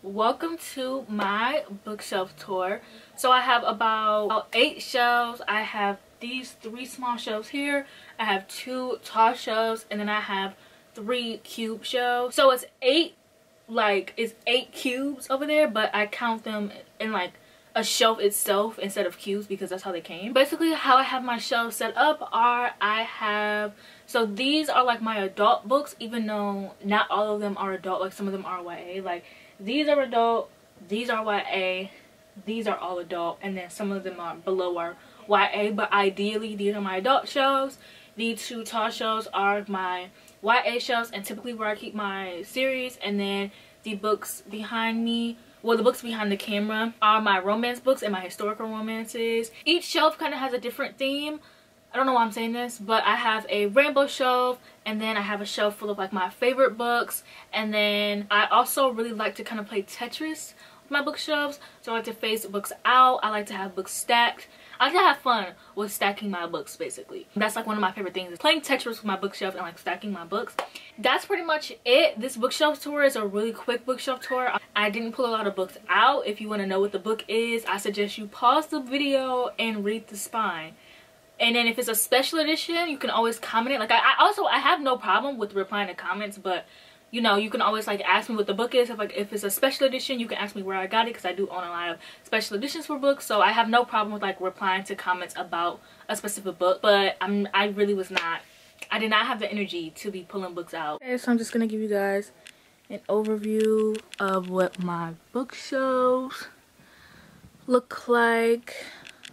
Welcome to my bookshelf tour. So I have about 8 shelves. I have these 3 small shelves here. I have 2 tall shelves, and then I have 3 cube shelves. So it's 8 cubes over there, but I count them in like a shelf itself instead of cubes because that's how they came. Basically how I have my shelves set up so these are like my adult books, even though not all of them are adult. Like some of them are YA. Like these are adult, these are YA, these are all adult, and then some of them are below are YA, but ideally these are my adult shelves. These 2 tall shelves are my YA shelves, and typically where I keep my series, and then the books behind me, well, the books behind the camera are my romance books and my historical romances. Each shelf kind of has a different theme. I don't know why I'm saying this, but I have a rainbow shelf, and then I have a shelf full of like my favorite books, and then I also really like to kind of play Tetris with my bookshelves. So I like to face books out. I like to have books stacked. I like to have fun with stacking my books, basically. That's like one of my favorite things, is playing Tetris with my bookshelf and like stacking my books. That's pretty much it. This bookshelf tour is a really quick bookshelf tour. I didn't pull a lot of books out. If you want to know what the book is, I suggest you pause the video and read the spine. And then if it's a special edition, you can always comment it. Like I have no problem with replying to comments, but you know, you can always like ask me what the book is. If it's a special edition, you can ask me where I got it, because I do own a lot of special editions for books. So I have no problem with like replying to comments about a specific book. But I did not have the energy to be pulling books out. Okay, so I'm just gonna give you guys an overview of what my bookshelves look like.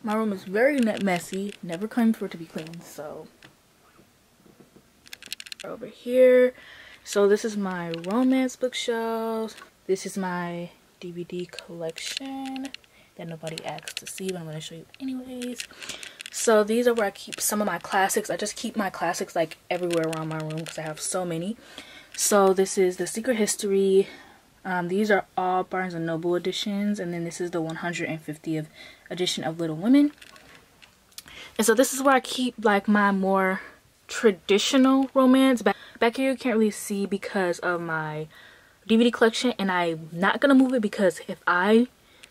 My room is very messy. Never claimed for it to be clean. So over here. So this is my romance bookshelves. This is my DVD collection that nobody asked to see, but I'm going to show you anyways. So these are where I keep some of my classics. I just keep my classics like everywhere around my room because I have so many. So this is The Secret History. These are all Barnes & Noble editions, and then this is the 150th edition of Little Women. And so this is where I keep like my more traditional romance. Back here you can't really see because of my DVD collection, and I'm not gonna move it because if I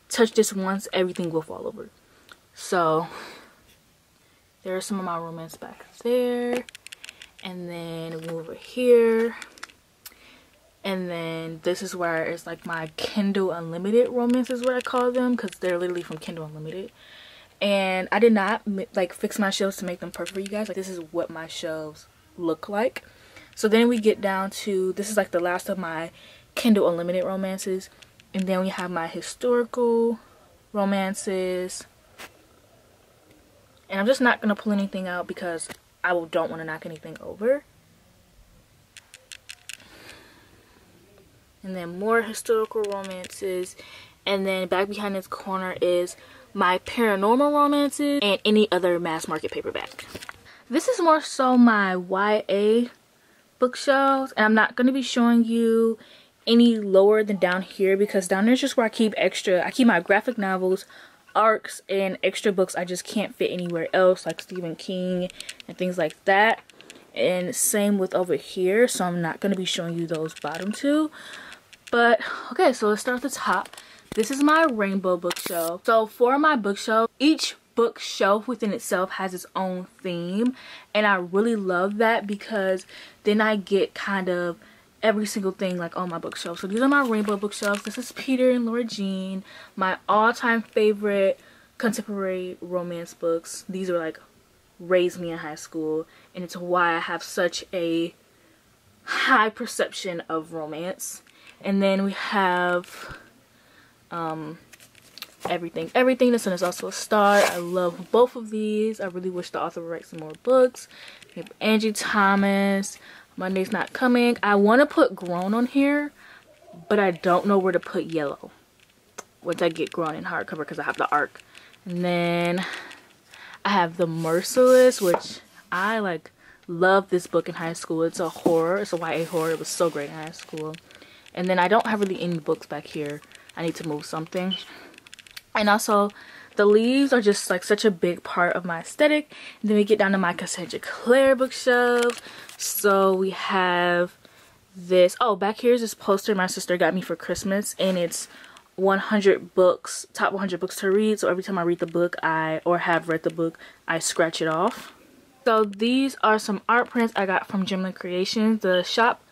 touch this once, everything will fall over. So there are some of my romance back there, and then move over here. And then this is where it's like my Kindle Unlimited romances, what I call them, because they're literally from Kindle Unlimited. And I did not like fix my shelves to make them perfect for you guys. Like this is what my shelves look like. So then we get down to, this is like the last of my Kindle Unlimited romances. And then we have my historical romances. And I'm just not going to pull anything out because I don't want to knock anything over. And then more historical romances. And then back behind this corner is my paranormal romances and any other mass market paperback. This is more so my YA bookshelves, and I'm not going to be showing you any lower than down here because down there is just where I keep my graphic novels, arcs, and extra books I just can't fit anywhere else, like Stephen King and things like that. And same with over here, so I'm not going to be showing you those bottom 2. But okay, so let's start at the top. This is my rainbow bookshelf. So for my bookshelf, each bookshelf within itself has its own theme, and I really love that because then I get kind of every single thing like on my bookshelf. So these are my rainbow bookshelves. This is Peter and Laura Jean, my all-time favorite contemporary romance books. These are like raised me in high school, and it's why I have such a high perception of romance. And then we have Everything. This one is also a star. I love both of these. I really wish the author would write some more books. We have Angie Thomas, Monday's Not Coming. I want to put Grown on here, but I don't know where to put Yellow once I get Grown in hardcover because I have the arc. And then I have The Merciless, which I like love this book in high school. It's a horror. It's a YA horror. It was so great in high school. And then I don't have really any books back here. I need to move something. And also the leaves are just like such a big part of my aesthetic. And then we get down to my Cassandra Clare bookshelves. So we have this. Oh, back here's this poster my sister got me for Christmas, and it's 100 books, top 100 books to read. So every time I read the book, or have read the book, I scratch it off. So these are some art prints I got from Gerald Creations. The shop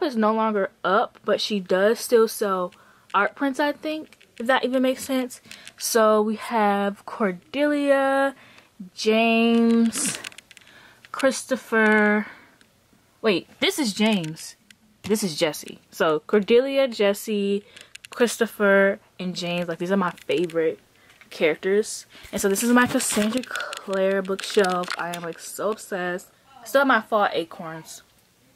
is no longer up, but she does still sell art prints, I think, if that even makes sense. So we have Cordelia, James, Christopher. Wait, this is James. This is Jesse. So Cordelia, Jesse, Christopher, and James. Like, these are my favorite characters. And so this is my Cassandra Clare bookshelf. I am like so obsessed. I still have my fall acorns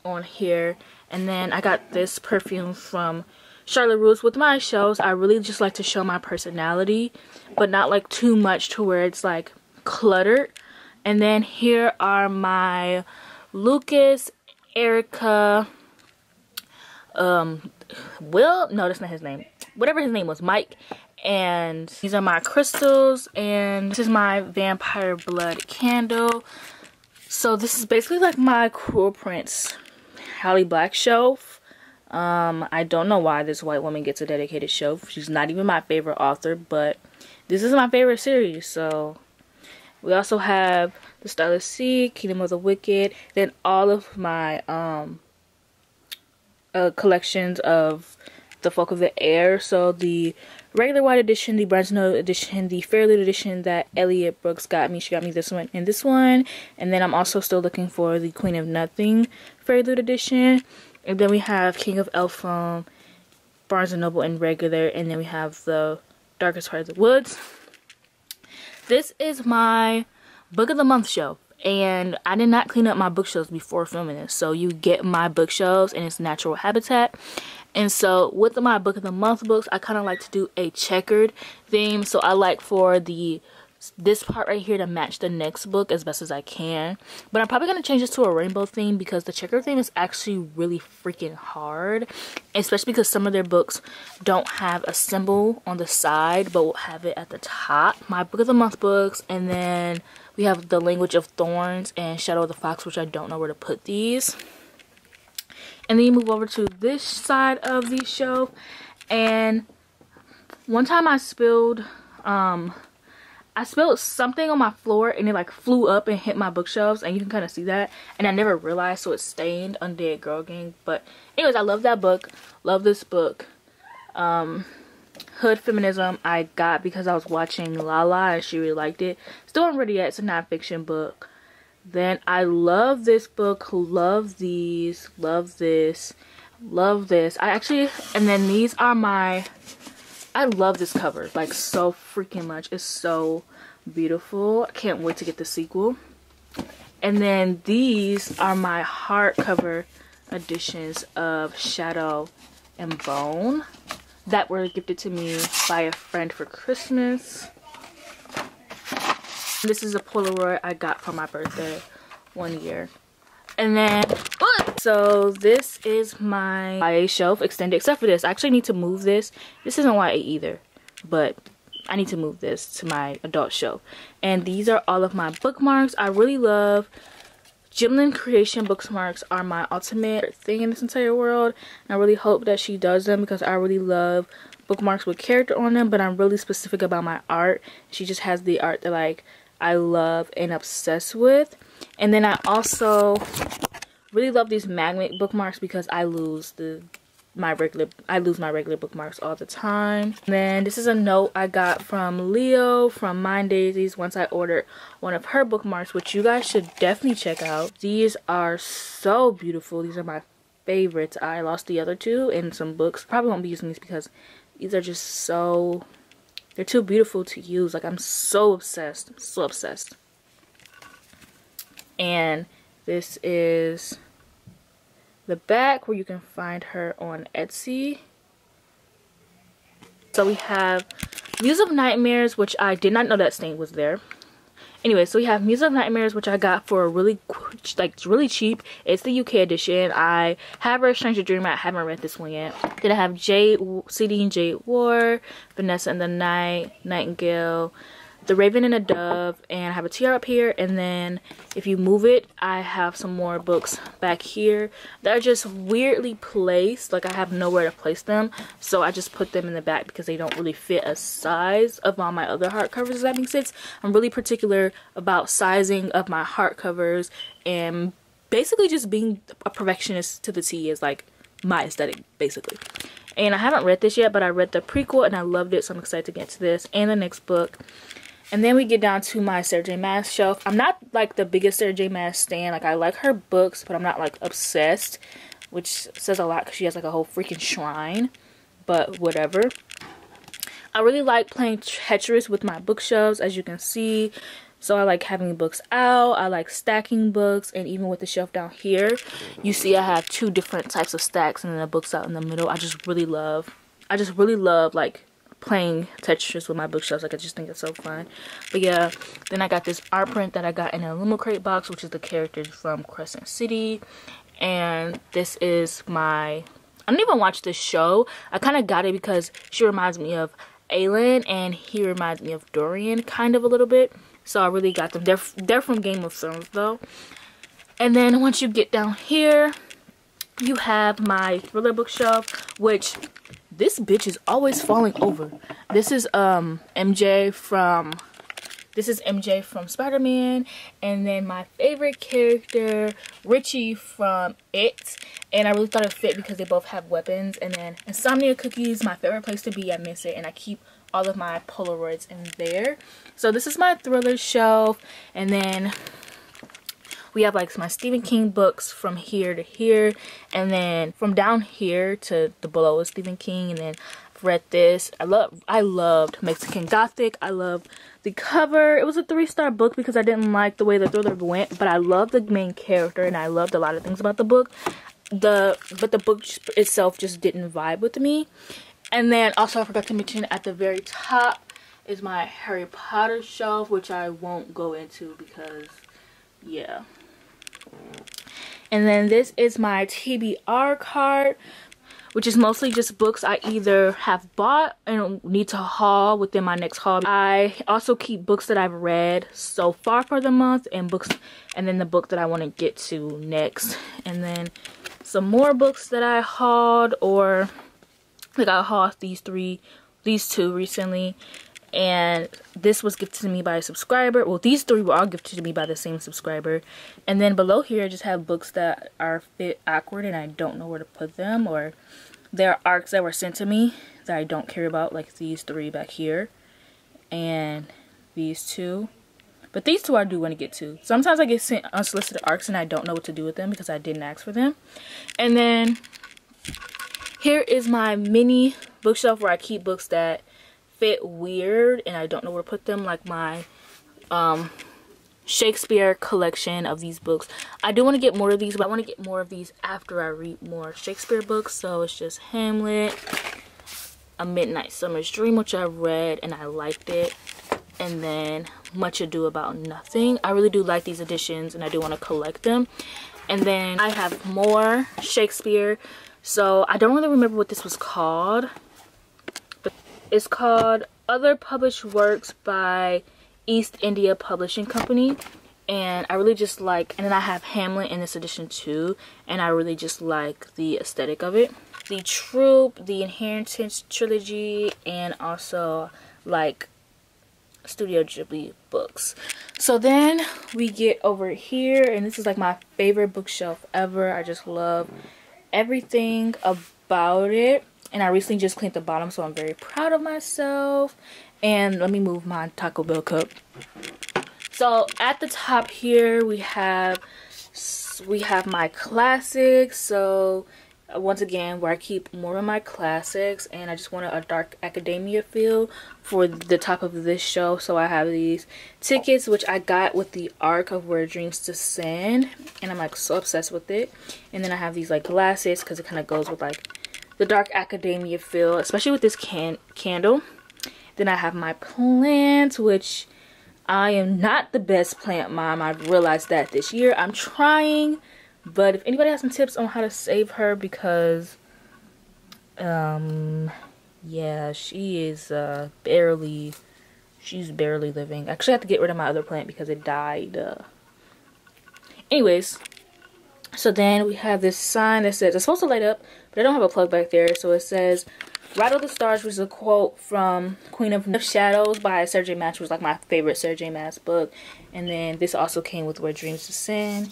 on here. And then I got this perfume from Charlotte Russe. With my shelves, I really just like to show my personality, but not like too much to where it's like cluttered. And then here are my Lucas, Erica, Will, no, that's not his name, whatever his name was, Mike. And these are my crystals, and this is my vampire blood candle. So this is basically like my Cruel Prince Hallie Black shelf. I don't know why this white woman gets a dedicated shelf. She's not even my favorite author, but this is my favorite series. So we also have The Starless Sea, Kingdom of the Wicked, then all of my collections of The Folk of the Air. So the regular white edition, the Barnes & Noble edition, the Fairleigh edition that Elliot Brooks got me. She got me this one and this one. And then I'm also still looking for the Queen of Nothing Fairleigh edition. And then we have King of Elfham, Barnes & Noble and regular. And then we have the Darkest Part of the Woods. This is my Book of the Month shelf. And I did not clean up my bookshelves before filming this. So you get my bookshelves in its natural habitat. And so with my Book of the Month books, I kind of like to do a checkered theme. So I like for this part right here to match the next book as best as I can. But I'm probably going to change this to a rainbow theme because the checkered theme is actually really freaking hard. Especially because some of their books don't have a symbol on the side, but will have it at the top. My Book of the Month books, and then we have The Language of Thorns and Shadow of the Fox, which I don't know where to put these. And then you move over to this side of the shelf. And one time I spilled something on my floor, and it like flew up and hit my bookshelves, and you can kind of see that. And I never realized, so it stained Undead Girl Gang. But anyways, I love that book. Love this book. Hood Feminism I got because I was watching Lala and she really liked it. Still haven't read it yet. It's a nonfiction book. Then I love this book, love these, love this, love this. And then these are I love this cover, like so freaking much. It's so beautiful. I can't wait to get the sequel. And then these are my hardcover editions of Shadow and Bone that were gifted to me by a friend for Christmas. This is a Polaroid I got for my birthday one year. And then, so this is my YA shelf extended, except for this. I actually need to move this. This isn't YA either, but I need to move this to my adult shelf. And these are all of my bookmarks. I really love Gerald Creation bookmarks. Are my ultimate thing in this entire world. And I really hope that she does them because I really love bookmarks with character on them, but I'm really specific about my art. She just has the art that like I love and obsessed with. And then I also really love these magnet bookmarks because I lose my regular bookmarks all the time. And then this is a note I got from Leo from Mind Daisies once I ordered one of her bookmarks, which you guys should definitely check out. These are so beautiful. These are my favorites. I lost the other two in some books. Probably won't be using these because these are just so, they're too beautiful to use. Like, I'm so obsessed. I'm so obsessed. And this is the back where you can find her on Etsy. So we have Muse of Nightmares, which I did not know that stain was there. Anyway, so we have Muse of Nightmares, which I got for really cheap. It's the UK edition. I have read Stranger Dreamer. I haven't read this one yet. Then I have CD and Jade War, Vanessa and the Night, Nightingale, the Raven and a Dove, and I have a tiara up here, and then if you move it, I have some more books back here that are just weirdly placed. Like I have nowhere to place them, so I just put them in the back because they don't really fit a size of all my other hardcovers. Does that make sense? I'm really particular about sizing of my hardcovers, and basically just being a perfectionist to the T is like my aesthetic, basically. And I haven't read this yet, but I read the prequel and I loved it, so I'm excited to get to this and the next book. And then we get down to my Sarah J Maas shelf. I'm not like the biggest Sarah J Maas stan. Like I like her books, but I'm not like obsessed, which says a lot because she has like a whole freaking shrine. But whatever. I really like playing Tetris with my bookshelves, as you can see. So I like having books out, I like stacking books, and even with the shelf down here, you see I have 2 different types of stacks and then the books out in the middle. I just really love like playing Tetris with my bookshelves. Like I just think it's so fun. But yeah, then I got this art print that I got in a limo crate box, which is the characters from Crescent City. And this is my, I don't even watch this show. I kind of got it because she reminds me of Aelin and he reminds me of Dorian kind of a little bit. So I really got them. They're from Game of Thrones though. And then once you get down here, you have my thriller bookshelf, which this bitch is always falling over. This is MJ from Spider-Man, and then my favorite character, Richie from It. And I really thought it fit because they both have weapons. And then Insomnia Cookies, my favorite place to be. I miss it, and I keep all of my Polaroids in there. So this is my thriller shelf, and then we have like my Stephen King books from here to here, and then from down here to the below is Stephen King. And then I've read this. I loved Mexican Gothic. I loved the cover. It was a 3-star book because I didn't like the way the thriller went, but I loved the main character and I loved a lot of things about the book. But the book itself just didn't vibe with me. And then also I forgot to mention at the very top is my Harry Potter shelf, which I won't go into because yeah. And then this is my TBR card, which is mostly just books I either have bought and need to haul within my next haul. I also keep books that I've read so far for the month, and then the book that I want to get to next. And then some more books that I hauled, or like I hauled these 2 recently. And this was gifted to me by a subscriber. Well, these 3 were all gifted to me by the same subscriber. And then below here, I just have books that are a bit awkward and I don't know where to put them. Or there are arcs that were sent to me that I don't care about, like these 3 back here. And these 2. But these 2 I do want to get to. Sometimes I get sent unsolicited arcs and I don't know what to do with them because I didn't ask for them. And then here is my mini bookshelf where I keep books that fit weird and I don't know where to put them, like my Shakespeare collection of these books. I do want to get more of these, but I want to get more of these after I read more Shakespeare books. So it's just Hamlet, A Midnight Summer's Dream, which I read and I liked it, and then Much Ado About Nothing. I really do like these editions and I do want to collect them. And then I have more Shakespeare. So I don't really remember what this was called. It's called Other Published Works by East India Publishing Company. And I really just like, and then I have Hamlet in this edition too. And I really just like the aesthetic of it. The Troop, the Inheritance Trilogy, and also like Studio Ghibli books. So then we get over here, and this is like my favorite bookshelf ever. I just love everything about it. And I recently just cleaned the bottom, so I'm very proud of myself. And let me move my Taco Bell cup. So at the top here we have my classics. So once again, where I keep more of my classics, and I just wanted a dark academia feel for the top of this shelf. So I have these tickets, which I got with the arc of Where Dreams Descend, and I'm like so obsessed with it. And then I have these like glasses because it kind of goes with like the dark academia feel, especially with this candle. Then I have my plants, which I am not the best plant mom. I've realized that this year. I'm trying, but if anybody has some tips on how to save her, because yeah, she is barely She's barely living. Actually, I have to get rid of my other plant because it died. Anyways, so then we have this sign that says, it's supposed to light up, but I don't have a plug back there. So it says, Rattle the Stars, which is a quote from Queen of Shadows by Sarah J. Maas, which was like my favorite Sarah J. Maas book. And then this also came with Where Dreams Descend.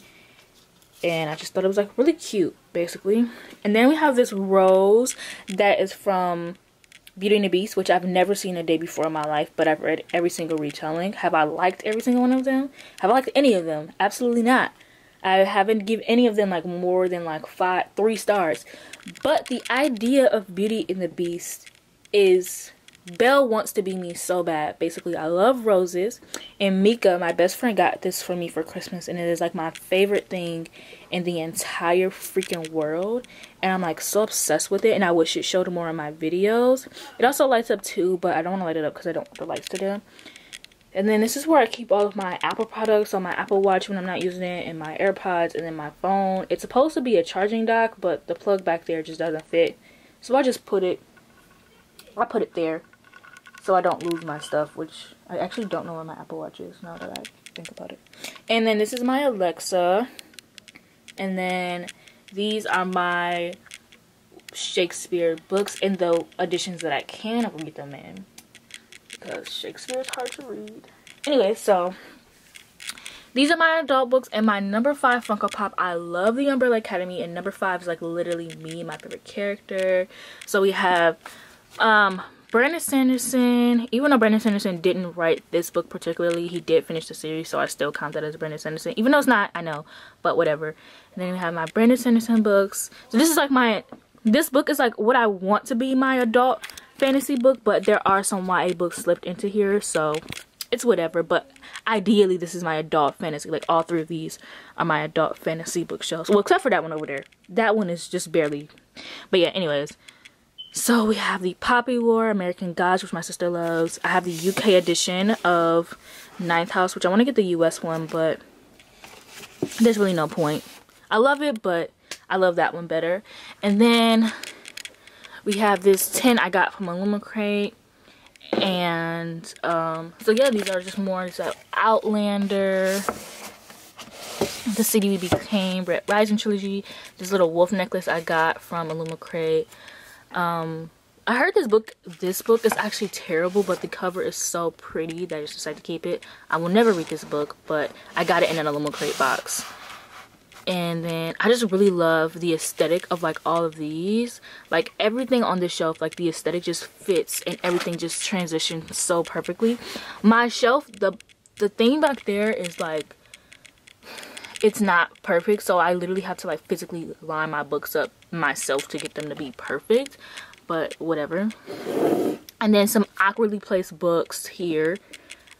And I just thought it was like really cute, basically. And then we have this rose that is from Beauty and the Beast, which I've never seen a day before in my life, but I've read every single retelling. Have I liked every single one of them? Have I liked any of them? Absolutely not. I haven't given any of them like more than like 3 stars. But the idea of Beauty and the Beast is Belle wants to be me so bad. Basically, I love roses, and Mika, my best friend, got this for me for Christmas, and it is like my favorite thing in the entire freaking world, and I'm like so obsessed with it, and I wish it showed more in my videos. It also lights up too, but I don't want to light it up because I don't want the lights to dim. And then this is where I keep all of my Apple products, on my Apple Watch when I'm not using it, and my AirPods, and then my phone. It's supposed to be a charging dock, but the plug back there just doesn't fit, so I just put it there so I don't lose my stuff, which I actually don't know where my Apple Watch is now that I think about it. And then this is my Alexa, and then these are my Shakespeare books in the editions that I can read them in, because Shakespeare is hard to read. Anyway, so these are my adult books, and my number 5 Funko Pop. I love the Umbrella Academy, and number 5 is like literally me, my favorite character. So we have Brandon Sanderson. Even though Brandon Sanderson didn't write this book particularly, he did finish the series, so I still count that as Brandon Sanderson, even though it's not, I know, but whatever. And then we have my Brandon Sanderson books. So this is like this book is like what I want to be my adult fantasy book, but there are some YA books slipped into here, so it's whatever. But ideally this is my adult fantasy. Like all 3 of these are my adult fantasy bookshelves, well, except for that one over there. That one is just barely, but yeah, anyways. So we have the Poppy War, American Gods, which my sister loves. I have the UK edition of Ninth House, which I want to get the US one, but there's really no point. I love it, but I love that one better. And then we have this tin I got from Illumicrate. And so yeah, these are just more Outlander, The City We Became, Red Rising Trilogy, this little wolf necklace I got from Illumicrate. I heard this book is actually terrible, but the cover is so pretty that I just decided to keep it. I will never read this book, but I got it in an Illumicrate box. And then I just really love the aesthetic of like all of these. Like everything on this shelf, like the aesthetic just fits and everything just transitions so perfectly. My shelf, the thing back there is like, it's not perfect, so I literally have to like physically line my books up myself to get them to be perfect, but whatever. And then some awkwardly placed books here.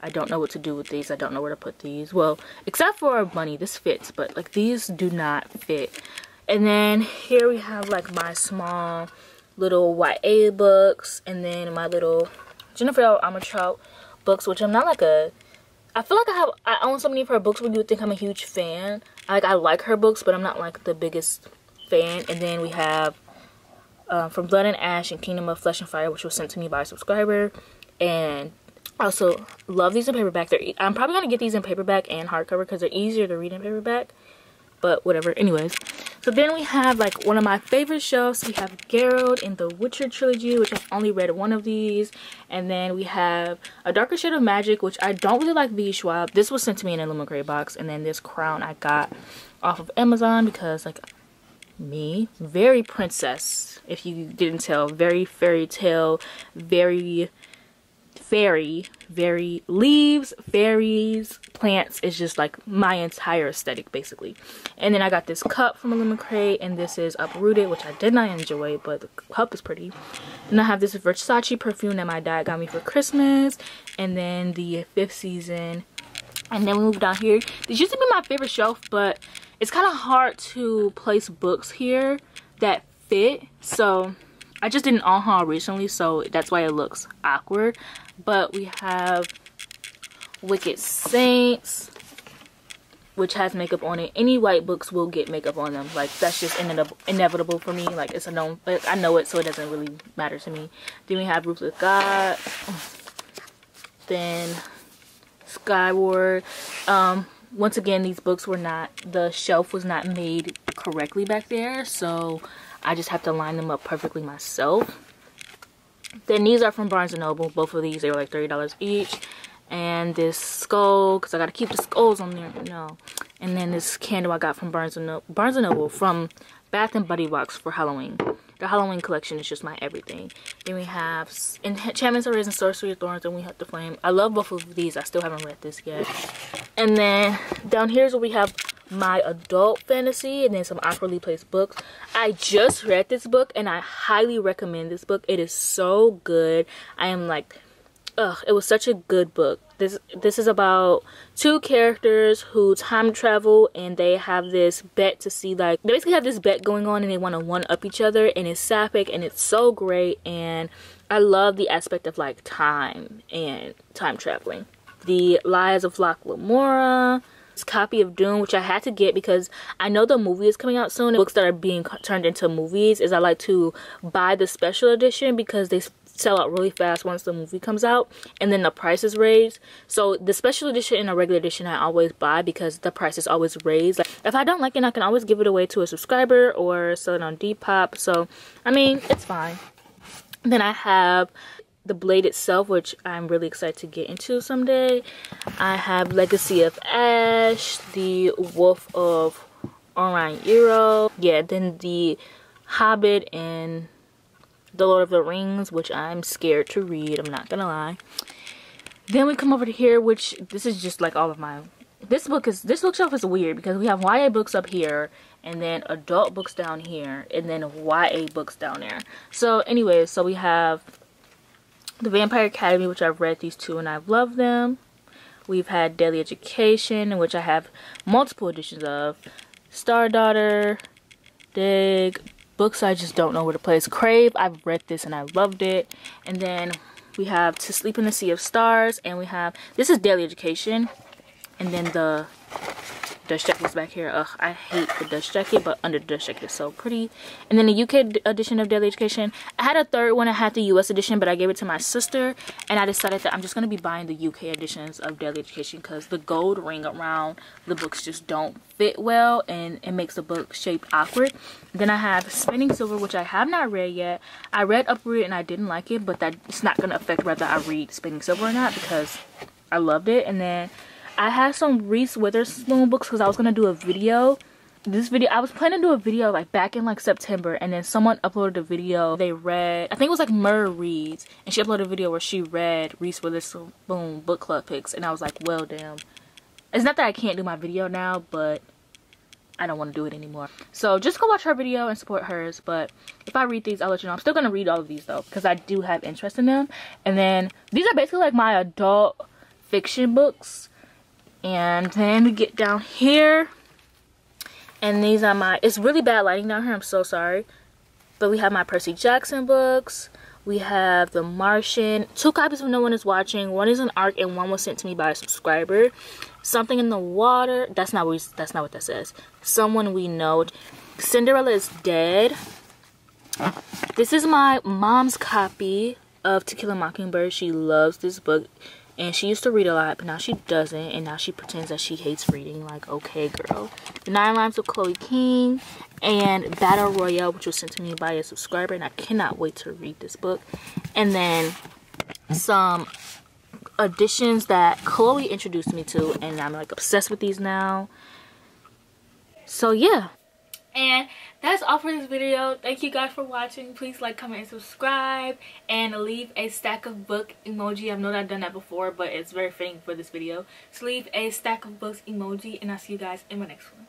I don't know what to do with these. I don't know where to put these. Well, except for Bunny, this fits, but like these do not fit. And then here we have like my small little YA books, and then my little Jennifer L. Armentrout books, which I'm not like I feel like I own so many of her books where you would think I'm a huge fan. I like her books, but I'm not like the biggest fan. And then we have From Blood and Ash and Kingdom of Flesh and Fire, which was sent to me by a subscriber. And I also love these in paperback. I'm probably going to get these in paperback and hardcover because they're easier to read in paperback. But whatever. Anyways. So then we have like one of my favorite shelves. We have Gerald in the Witcher trilogy, which I've only read one of these. And then we have A Darker Shade of Magic, which I don't really like V. Schwab. This was sent to me in a Illumicrate box. And then this crown I got off of Amazon because like me, very princess, if you didn't tell, very fairy tale, very fairy, very leaves, fairies, plants is just like my entire aesthetic basically. And then I got this cup from Illumicrate, and this is Uprooted, which I did not enjoy, but the cup is pretty. Then I have this Versace perfume that my dad got me for Christmas, and then the 5th season. And then we moved down here. This used to be my favorite shelf, but it's kind of hard to place books here that fit, so I just did an on-haul recently, so that's why it looks awkward. But we have Wicked Saints, which has makeup on it. Any white books will get makeup on them. Like, that's just inevitable for me. Like, it's a known, like, I know it, so it doesn't really matter to me. Then we have Ruthless God. then Skyward. Once again, these books were not, the shelf was not made correctly back there, so I just have to line them up perfectly myself. Then these are from Barnes & Noble. Both of these, they were like $30 each. And this skull, because I got to keep the skulls on there. No. And then this candle I got from Barnes & Noble from Bath & Body Works for Halloween. The Halloween collection is just my everything. Then we have Enchantments, Arrays, and Sorcery of Thorns, and We Hunt the Flame. I love both of these. I still haven't read this yet. And then down here is where we have my adult fantasy and then some awkwardly placed books. I just read this book and I highly recommend this book. It is so good. I am like, ugh, it was such a good book. This is about two characters who time travel, and they have this bet to see, like, they basically have this bet going on and they want to one-up each other, and it's sapphic and it's so great. And I love the aspect of like time and time traveling. The Lies of Locke Lamora, this copy of Dune, which I had to get because I know the movie is coming out soon. Books that are being turned into movies is I like to buy the special edition because they sell out really fast once the movie comes out, and then the price is raised. So the special edition and a regular edition I always buy because the price is always raised. Like, if I don't like it, I can always give it away to a subscriber or sell it on Depop. So I mean, it's fine. Then I have the Blade itself, which I'm really excited to get into someday. I have Legacy of Ash, the Wolf of Orion Eero, yeah, then the Hobbit and the Lord of the Rings, which I'm scared to read, I'm not gonna lie. Then we come over to here, which this is just like all of my, this bookshelf is weird because we have YA books up here and then adult books down here and then YA books down there. So anyways, so we have the Vampire Academy, which I've read these two and I've loved them. We've had Daily Education, which I have multiple editions of. Star Daughter, Dig, books I just don't know where to place. Crave, I've read this and I loved it. And then we have To Sleep in the Sea of Stars, and we have, this is Daily Education, and then the dust jacket's back here. Ugh, I hate the dust jacket, but under the dust jacket is so pretty. And then the UK edition of Daily Education. I had a third one. I had the US edition, but I gave it to my sister, and I decided that I'm just going to be buying the UK editions of Daily Education because the gold ring around the books just don't fit well, and it makes the book shape awkward. Then I have Spinning Silver, which I have not read yet. I read Uproot and I didn't like it, but it's not going to affect whether I read Spinning Silver or not because I loved it. And then I had some Reese Witherspoon books because I was going to do a video. I was planning to do a video like back in like September, and then someone uploaded a video. They read, I think it was like Murr Reads, and she uploaded a video where she read Reese Witherspoon book club picks, and I was like, well, damn. It's not that I can't do my video now, but I don't want to do it anymore. So just go watch her video and support hers. But if I read these, I'll let you know. I'm still going to read all of these though because I do have interest in them. And then these are basically like my adult fiction books. And then we get down here, and these are my, it's really bad lighting down here, I'm so sorry, but we have my Percy Jackson books. We have The Martian, 2 copies of No One Is Watching, 1 is an ARC and 1 was sent to me by a subscriber. Something in the Water, that's not what that says. Someone We Know. Cinderella is Dead. This is my mom's copy of To Kill a Mockingbird. She loves this book. And she used to read a lot, but now she doesn't. And now she pretends that she hates reading. Like, okay, girl. The 9 Lives of Chloe King. And Battle Royale, which was sent to me by a subscriber. And I cannot wait to read this book. And then some editions that Chloe introduced me to. And I'm like obsessed with these now. So, yeah. And that's all for this video. Thank you guys for watching. Please like, comment, and subscribe, and leave a stack of book emoji. I know that I've done that before, but it's very fitting for this video. So leave a stack of books emoji, and I'll see you guys in my next one.